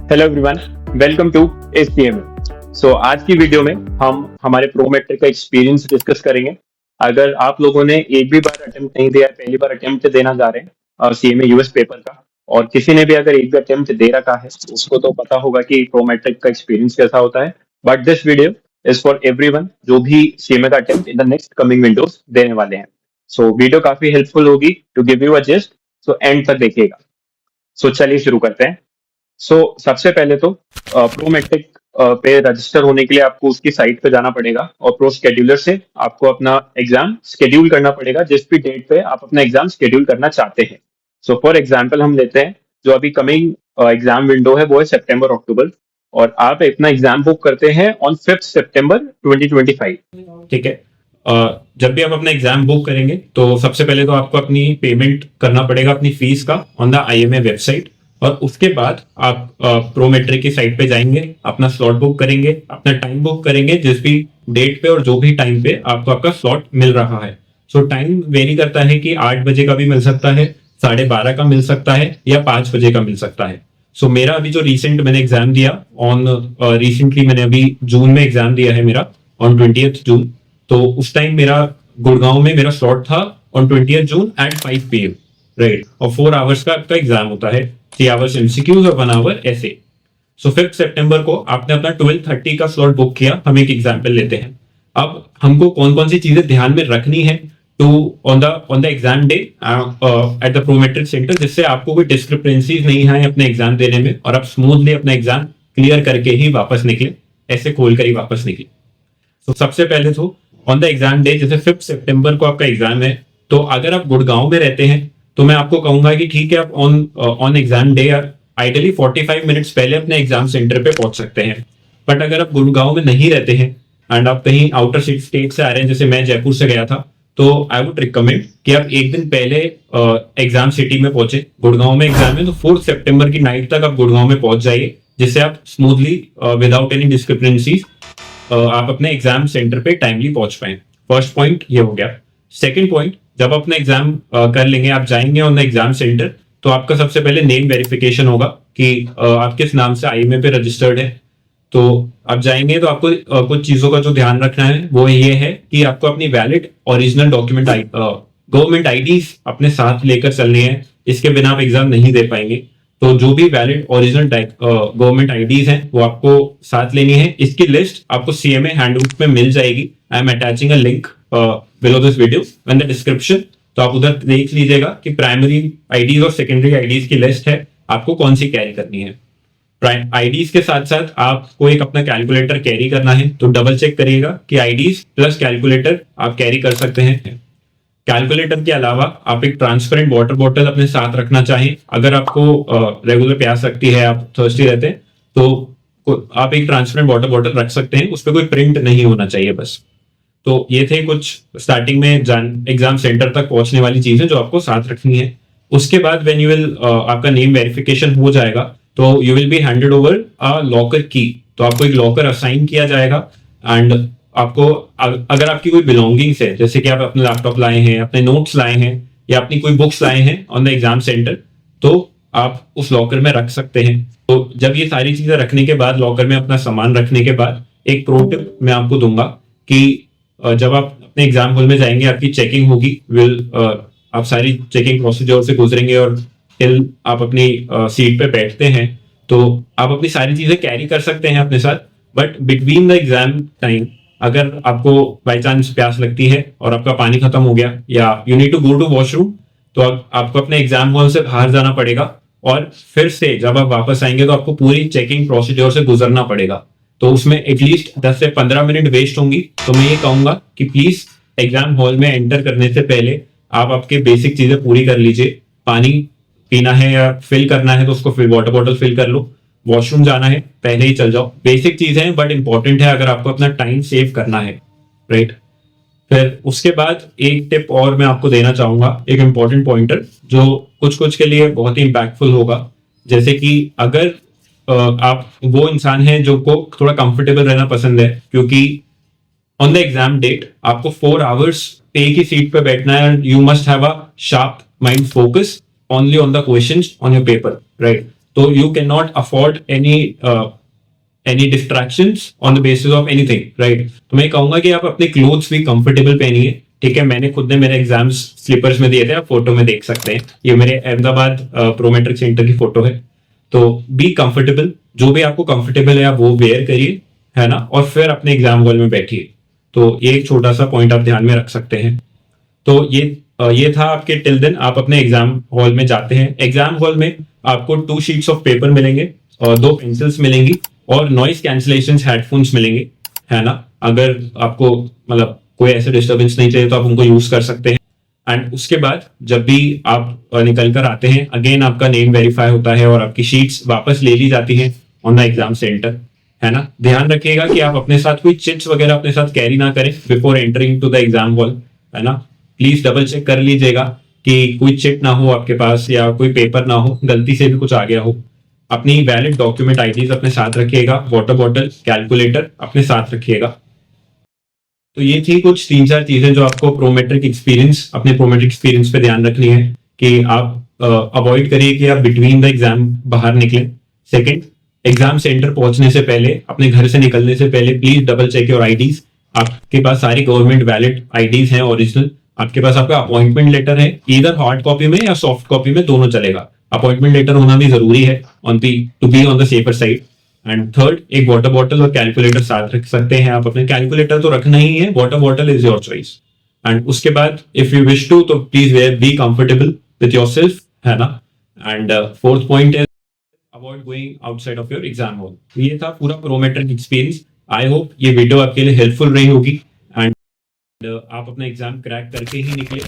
Hello everyone, welcome to HTML. So आज की video में हम हमारे प्रोमेट्रिक का एक्सपीरियंस डिस्कस करेंगे। अगर आप लोगों ने एक भी बार अटेम्प्ट नहीं दिया है, पहली बार अटेम्प्ट देना जा रहे हैं सीएमए यूएस पेपर का, और किसी ने भी अगर एक भी अटेम्प्ट दे रखा है उसको तो पता होगा कि प्रोमेट्रिक का एक्सपीरियंस कैसा होता है। But this video is for everyone जो भी सीएमए का attempt in the next coming windows देने वाले हैं। सो वीडियो काफी हेल्पफुल होगी to give you a gist, so end तक देखिएगा। सो चलिए शुरू करते हैं। सबसे पहले तो प्रोमेट्रिक पे रजिस्टर होने के लिए आपको उसकी साइट पे जाना पड़ेगा और प्रो स्केड्यूलर से आपको अपना एग्जाम स्केड्यूल करना पड़ेगा जिस भी डेट पे आप अपना एग्जाम स्केड्यूल करना चाहते हैं। सो फॉर एग्जांपल हम लेते हैं जो अभी कमिंग एग्जाम विंडो है वो है सितंबर अक्टूबर, और आप अपना एग्जाम बुक करते हैं ऑन 5 सितंबर 2025। ठीक है। जब भी आप अपना एग्जाम बुक करेंगे तो सबसे पहले तो आपको अपनी पेमेंट करना पड़ेगा अपनी फीस का ऑन द आईएमए वेबसाइट, और उसके बाद आप प्रोमेट्रिक की साइट पे जाएंगे, अपना स्लॉट बुक करेंगे, अपना टाइम बुक करेंगे जिस भी डेट पे और जो भी टाइम पे आपको आपका स्लॉट मिल रहा है। सो टाइम वेरी करता है कि 8 बजे का भी मिल सकता है, 12:30 का मिल सकता है या 5 बजे का मिल सकता है। सो मेरा अभी जो रिसेंट मैंने एग्जाम दिया ऑन रिसेंटली मैंने अभी जून में एग्जाम दिया है मेरा ऑन 20th जून। तो उस टाइम मेरा गुड़गांव में मेरा स्लॉट था on 20th June at 5 PM, right. और 4 आवर्स का आपका एग्जाम होता है, 3 आवर्स एमसीक्यूज और 1 आवर ऐसे। सो 5 सितंबर को आपने अपना 12:30 का स्लॉट बुक किया। हम एक एग्जाम्पल लेते हैं। अब हमको कौन कौन सी चीजें ध्यान में रखनी है to on the exam day at the Prometric centre, जिससे आपको कोई डिस्क्रिपेंसीज नहीं आए अपने एग्जाम देने में और आप स्मूथली अपना एग्जाम क्लियर करके ही वापस निकले, ऐसे खोल कर ही वापस निकले। तो सबसे पहले तो ऑन द एग्जाम डे, जैसे 5 सितंबर को आपका एग्जाम है, तो अगर आप गुड़गांव में रहते हैं तो मैं आपको कहूंगा कि ठीक है, आप on exam day ideally 45 minutes पहले अपने एग्जाम सेंटर पे पहुंच सकते हैं। बट अगर आप गुड़गांव में नहीं रहते हैं एंड आप कहीं आउटर स्टेट से आ रहे हैं, जैसे मैं जयपुर से गया था, तो आई वुड रिकमेंड कि आप एक दिन पहले एग्जाम सिटी में पहुंचे। गुड़गांव में एग्जाम है तो 4 सितंबर की नाइट तक आप गुड़गांव में पहुंच जाइए, जिससे आप स्मूथली विदाउट एनी डिस्क्रिपेंसीज आप अपने एग्जाम सेंटर पे टाइमली पहुंच पाए। फर्स्ट पॉइंट ये हो गया। सेकंड पॉइंट, जब अपना एग्जाम कर लेंगे, आप जाएंगे ऑन द एग्जाम सेंटर, तो आपका सबसे पहले नेम वेरिफिकेशन होगा कि आप किस नाम से आईएमए पे रजिस्टर्ड है। तो आप जाएंगे तो आपको कुछ चीजों का जो ध्यान रखना है वो ये है कि आपको अपनी valid original document government IDs अपने साथ लेकर चलनी है। इसके बिना आप एग्जाम नहीं दे पाएंगे। तो जो भी वैलिड ओरिजिनल गवर्नमेंट आईडीज हैं वो आपको साथ लेनी है। इसकी लिस्ट आपको सीएमए हैंडबुक में मिल जाएगी। I am attaching a link below this video in the description. तो आप उधर देख लीजिएगा कि प्राइमरी आईडीज और सेकेंडरी आईडीज की लिस्ट है, आपको कौन सी कैरी करनी है। आईडीज के साथ साथ आपको एक अपना कैलकुलेटर कैरी करना है, तो डबल चेक करिएगा कि आईडीज प्लस कैलकुलेटर आप कैरी कर सकते हैं। कैलकुलेटर के अलावा आप एक ट्रांसपेरेंट वाटर बॉटल अपने साथ रखना चाहें। अगर आपको रेगुलर प्यास लगती है, आप थर्स्टी रहते हैं, तो आप एक ट्रांसपेरेंट वाटर बॉटल रख सकते हैं। उस पर कोई प्रिंट नहीं होना चाहिए बस। तो ये थे कुछ स्टार्टिंग में एग्जाम सेंटर तक पहुंचने वाली चीजें जो आपको साथ रखनी है। उसके बाद व्हेन यू विल आपका नेम वेरिफिकेशन हो जाएगा तो you will be handed over a locker की। तो आपको एक लॉकर असाइन किया जाएगा एंड आपको अगर आपकी कोई बिलोंगिंग्स है, जैसे कि आप अपने लैपटॉप लाए हैं, अपने नोट्स लाए हैं या अपनी कोई बुक्स लाए हैं ऑन द एग्जाम सेंटर, तो आप उस लॉकर में रख सकते हैं। तो जब ये सारी चीजें रखने के बाद, लॉकर में अपना सामान रखने के बाद, एक प्रो टिप मैं आपको दूंगा कि जब आप अपने एग्जाम हॉल में जाएंगे, आपकी चेकिंग होगी। आप सारी चेकिंग प्रोसीजर से गुजरेंगे और टिल आप अपनी सीट पे बैठते हैं तो आप अपनी सारी चीजें कैरी कर सकते हैं अपने साथ। But between the exam time अगर आपको बाई चांस प्यास लगती है और आपका पानी खत्म हो गया या you need to go to washroom, तो आपको अपने एग्जाम हॉल से बाहर जाना पड़ेगा और फिर से जब आप वापस आएंगे तो आपको पूरी चेकिंग प्रोसीजर से गुजरना पड़ेगा। तो उसमें एटलीस्ट 10 से 15 मिनट वेस्ट होंगी। तो मैं ये कहूंगा कि प्लीज एग्जाम हॉल में एंटर करने से पहले आप आपके बेसिक चीजें पूरी कर लीजिए। पानी पीना है या फिल करना है तो उसको फिल वाटर बॉटल फिल कर लो। वॉशरूम जाना है पहले ही चल जाओ। बेसिक चीजें हैं बट इंपॉर्टेंट है अगर आपको अपना टाइम सेव करना है, राइट। फिर उसके बाद एक टिप और मैं आपको देना चाहूंगा, एक इंपॉर्टेंट पॉइंटर जो कुछ कुछ के लिए बहुत ही इंपैक्टफुल होगा। जैसे कि अगर आप वो इंसान हैं जो को थोड़ा कंफर्टेबल रहना पसंद है, क्योंकि ऑन द एग्जाम डेट आपको 4 आवर्स एक ही सीट पे बैठना है and you must have a sharp mind focus only on the questions on your paper, right. तो you can not afford any distractions on the basis of anything, right. तो मैं कहूंगा कि आप अपने क्लोथ्स भी कंफर्टेबल पहनिए, ठीक है। मैंने खुद ने मेरे एग्जाम्स स्लीपर्स में दिए थे, आप फोटो में देख सकते हैं। ये मेरे अहमदाबाद प्रोमेट्रिक सेंटर की फोटो है। तो बी कंफर्टेबल, जो भी आपको कंफर्टेबल है आप वो वेयर करिए, है ना, और फिर अपने एग्जाम हॉल में बैठिए। तो ये एक छोटा सा पॉइंट आप ध्यान में रख सकते हैं। तो ये था आपके टिल देन आप अपने एग्जाम हॉल में जाते हैं। एग्जाम हॉल में आपको 2 शीट्स ऑफ पेपर मिलेंगे और 2 पेंसिल्स मिलेंगी और नॉइस कैंसिलेशन हेडफोन्स मिलेंगे, है ना। अगर आपको मतलब कोई ऐसे डिस्टर्बेंस नहीं चाहिए तो आप उनको यूज कर सकते हैं। एंड उसके बाद जब भी आप निकल कर आते हैं, अगेन आपका नेम वेरीफाई होता है और आपकी शीट्स वापस ले ली जाती हैं ऑन द एग्जाम सेंटर, है ना। ध्यान रखिएगा कि आप अपने साथ कोई चिट्स वगैरह अपने साथ कैरी ना करें before entering to the exam hall, है ना। प्लीज डबल चेक कर लीजिएगा कि कोई चिट ना हो आपके पास या कोई पेपर ना हो, गलती से भी कुछ आ गया हो। अपनी वैलिड डॉक्यूमेंट आईडीज अपने साथ रखिएगा, वाटर बॉटल, कैलकुलेटर अपने साथ रखिएगा। तो ये थी कुछ 3-4 चीजें जो आपको प्रोमेट्रिक एक्सपीरियंस पे ध्यान रखनी है कि आप अवॉइड करिए कि आप बिटवीन द एग्जाम बाहर निकलें। सेकंड, एग्जाम सेंटर पहुंचने से पहले, अपने घर से निकलने से पहले please double check your IDs. आपके पास सारी गवर्नमेंट वैलिड आईडीज हैं ओरिजिनल। आपके पास आपका अपॉइंटमेंट लेटर है, इधर हार्ड कॉपी में या सॉफ्ट कॉपी में, दोनों चलेगा। अपॉइंटमेंट लेटर होना भी जरूरी है to be on the safer side. And third, एक वाटर बॉटल और कैलकुलेटर साथ रख सकते हैं आप अपने। कैलकुलेटर तो रखना ही है, water bottle is your choice. And उसके बाद इफ यू विश टू तो please wear be comfortable with yourself, है ना। And fourth point is avoid going outside of your exam hall. ये था पूरा प्रोमेट्रिक एक्सपीरियंस। आई होप ये video आपके लिए हेल्पफुल रही होगी एंड आप अपना एग्जाम क्रैक करके ही निकले।